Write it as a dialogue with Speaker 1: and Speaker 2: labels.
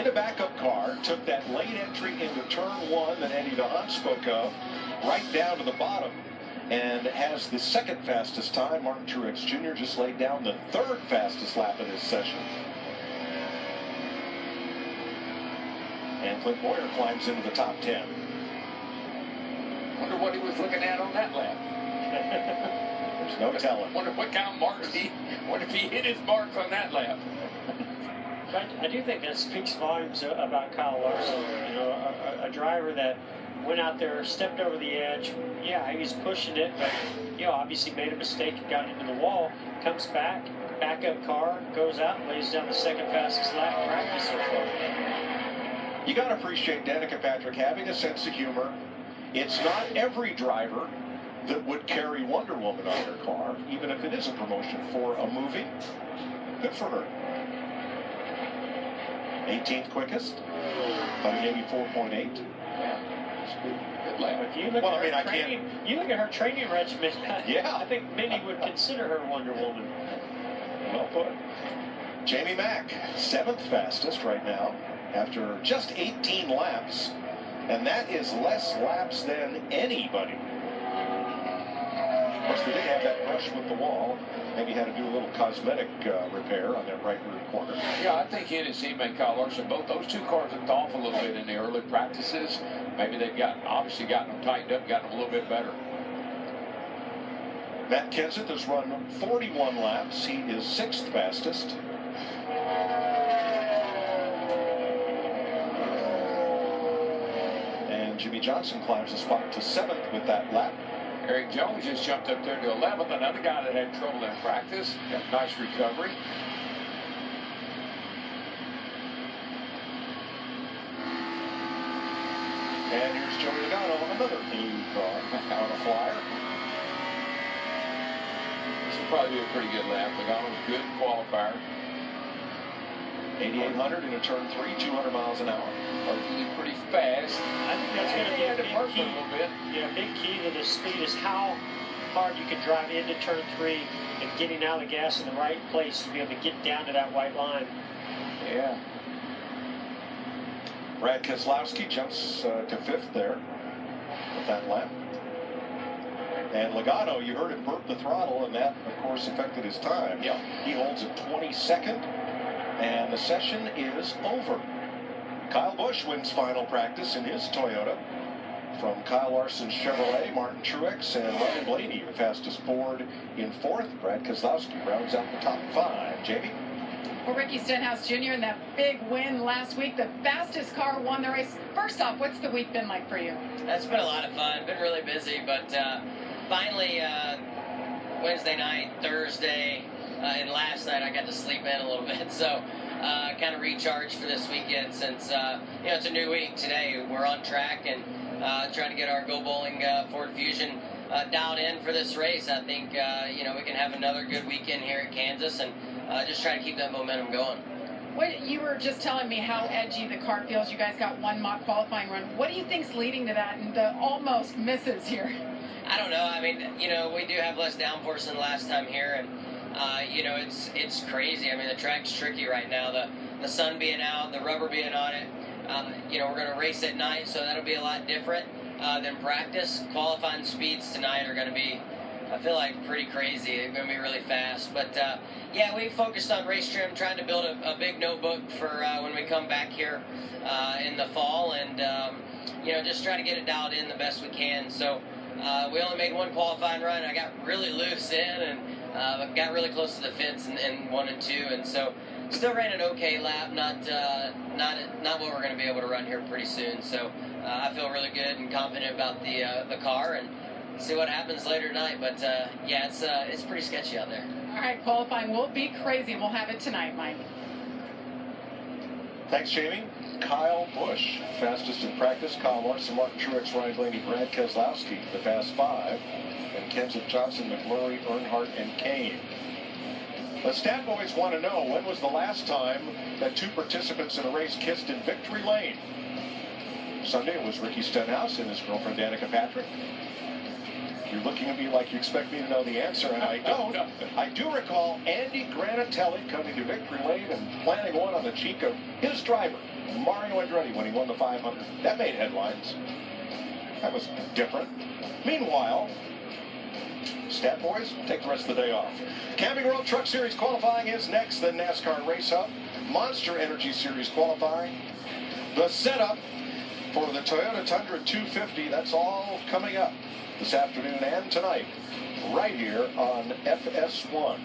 Speaker 1: a backup car, took that late entry into turn one that Andy DeHaan spoke of, right down to the bottom, and has the second fastest time. Martin Truex Jr. just laid down the third fastest lap of this session. And Clint Bowyer climbs into the top 10.
Speaker 2: Wonder what he was looking at on that lap.
Speaker 1: There's no telling.
Speaker 2: Wonder what kind of marks what if he hit his marks on that lap.
Speaker 3: But I do think that speaks volumes about Kyle Larson. You know, a driver that went out there, stepped over the edge. Yeah, he was pushing it, but obviously made a mistake and got into the wall. Comes back, backup car, goes out and lays down the second fastest lap in practice so far.
Speaker 1: You got to appreciate Danica Patrick having a sense of humor. It's not every driver that would carry Wonder Woman on their car, even if it is a promotion for a movie. Good for her. 18th quickest, 184.8.
Speaker 2: Good lap.
Speaker 3: If you look you look at her training regimen.
Speaker 1: Yeah.
Speaker 3: I think many would consider her Wonder Woman.
Speaker 1: Well put. Jamie Mack, 7th fastest right now, after just 18 laps, and that is less laps than anybody. Of course, they did have that brush with the wall. Maybe had to do a little cosmetic repair on that right rear corner.
Speaker 2: Yeah, I think he and his teammate Kyle Larson, both those two cars looked off a little bit in the early practices. Maybe they've obviously gotten them tightened up, gotten them a little bit better.
Speaker 1: Matt Kenseth has run 41 laps. He is 6th fastest. And Jimmy Johnson climbs a spot to 7th with that lap.
Speaker 2: Eric Jones just jumped up there to 11th, another guy that had trouble in practice. Got a nice recovery.
Speaker 1: And here's Joey Logano, another blue car on a flyer.
Speaker 2: This will probably be a pretty good lap. Logano's good qualifier.
Speaker 1: 8,800 into turn 3, 200 miles an hour.
Speaker 2: Hopefully pretty fast.
Speaker 3: I think that's going to be a big key.
Speaker 2: A little bit.
Speaker 3: Yeah, big key to the speed is how hard you can drive into turn 3 and getting out of the gas in the right place to be able to get down to that white line.
Speaker 2: Yeah.
Speaker 1: Brad Keselowski jumps to 5th there with that lap. And Logano, you heard him burp the throttle, and that, of course, affected his time.
Speaker 2: Yeah.
Speaker 1: He holds at 22nd, and the session is over. Kyle Busch wins final practice in his Toyota. From Kyle Larson's Chevrolet, Martin Truex and Ryan Blaney, the fastest Ford in 4th. Brad Keselowski rounds out the top 5. Jamie?
Speaker 4: Well, Ricky Stenhouse Jr. in that big win last week, the fastest car won the race. First off, what's the week been like for you?
Speaker 5: It's been a lot of fun. Been really busy, but finally Wednesday night, Thursday, and last night I got to sleep in a little bit. So kind of recharged for this weekend since it's a new week today. We're on track and trying to get our Go Bowling Ford Fusion dialed in for this race. I think we can have another good weekend here at Kansas and just try to keep that momentum going.
Speaker 4: You were just telling me how edgy the car feels. You guys got one mock qualifying run. What do you think's leading to that and the almost misses here?
Speaker 5: I don't know. I mean, we do have less downforce than last time here, and it's crazy. I mean, the track's tricky right now. The sun being out, the rubber being on it. We're going to race at night, so that'll be a lot different than practice. Qualifying speeds tonight are going to be, I feel like, pretty crazy. They're going to be really fast. But, we focused on race trim, trying to build a big notebook for when we come back here in the fall and, just try to get it dialed in the best we can. So we only made one qualifying run. I got really loose in and got really close to the fence in 1 and 2. And so still ran an okay lap, not what we're going to be able to run here pretty soon. So I feel really good and confident about the car and see what happens later tonight. But it's pretty sketchy out there.
Speaker 4: All right, qualifying will be crazy. We'll have it tonight, Mike.
Speaker 1: Thanks, Jamie. Kyle Busch, fastest in practice. Kyle Larson, Martin Truex, Ryan Blaney, Brad Keselowski, the fast 5. And Kenseth, Johnson, McMurray, Earnhardt, and Kane. The stat boys want to know, when was the last time that 2 participants in a race kissed in victory lane? Sunday it was Ricky Stenhouse and his girlfriend Danica Patrick. You're looking at me like you expect me to know the answer, and I don't. I do recall Andy Granatelli coming to victory lane and planting one on the cheek of his driver. Mario Andretti when he won the 500. That made headlines. That was different. Meanwhile, Stat Boys take the rest of the day off. Camping World Truck Series qualifying is next. Then NASCAR Race Hub, Monster Energy Series qualifying, the setup for the Toyota Tundra 250. That's all coming up this afternoon and tonight, right here on FS1.